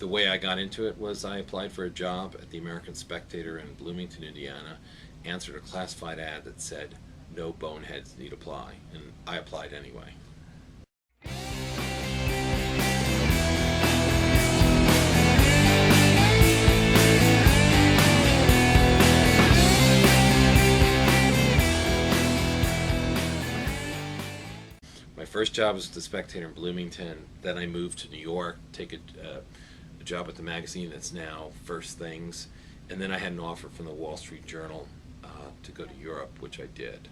the way I got into it was I applied for a job at the American Spectator in Bloomington, Indiana, answered a classified ad that said, "No boneheads need apply," and I applied anyway. My first job was at the Spectator in Bloomington. Then I moved to New York, take a job at the magazine that's now First Things, and then I had an offer from the Wall Street Journal to go to Europe, which I did.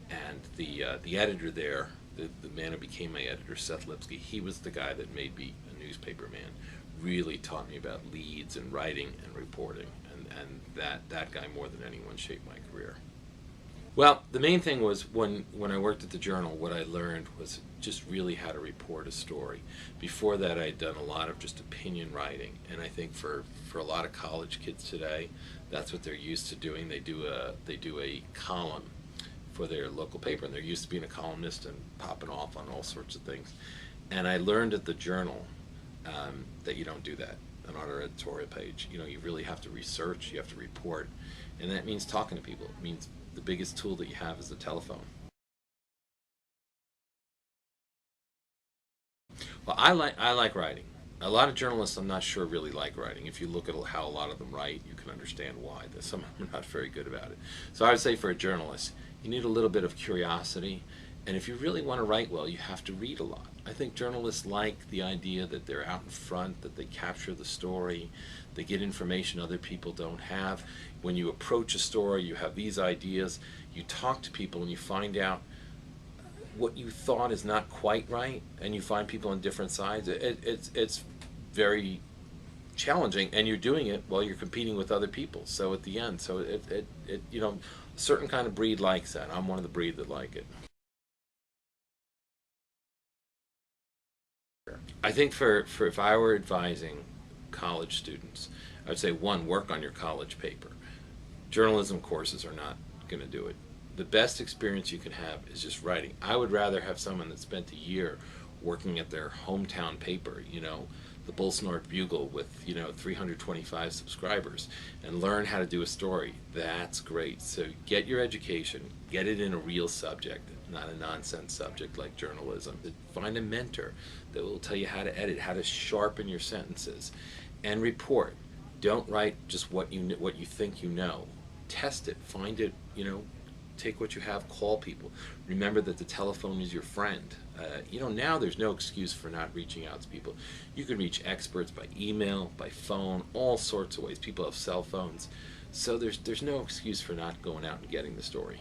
And the editor there, the man who became my editor, Seth Lipsky, he was the guy that made me a newspaper man. Really taught me about leads and writing and reporting, and that guy more than anyone shaped my career. Well, the main thing was when I worked at the Journal, what I learned was just really how to report a story. Before that, I had done a lot of just opinion writing, and I think for a lot of college kids today, that's what they're used to doing. They do a column for their local paper, and they're used to being a columnist and popping off on all sorts of things. And I learned at the Journal that you don't do that on our editorial page. You know, you really have to research, you have to report, and that means talking to people. It means the biggest tool that you have is the telephone. Well, I like writing. A lot of journalists, I'm not sure, really like writing. If you look at how a lot of them write, you can understand why. Some of them are not very good about it. So I would say for a journalist, you need a little bit of curiosity, and if you really want to write well, you have to read a lot. I think journalists like the idea that they're out in front, that they capture the story, they get information other people don't have. When you approach a story, you have these ideas, you talk to people and you find out what you thought is not quite right, and you find people on different sides. It's very challenging, and you're doing it while you're competing with other people. So at the end, you know, a certain kind of breed likes that. I'm one of the breed that like it. I think for if I were advising college students, I would say, one, work on your college paper. Journalism courses are not going to do it. The best experience you can have is just writing. I would rather have someone that spent a year working at their hometown paper, you know, the Bullsnort Bugle with, you know, 325 subscribers, and learn how to do a story. That's great. So get your education, get it in a real subject, not a nonsense subject like journalism. Find a mentor that will tell you how to edit, how to sharpen your sentences, and report. Don't write just what you think you know. Test it, find it, you know, take what you have, call people. Remember that the telephone is your friend. You know, now there's no excuse for not reaching out to people. You can reach experts by email, by phone, all sorts of ways. People have cell phones. So there's no excuse for not going out and getting the story.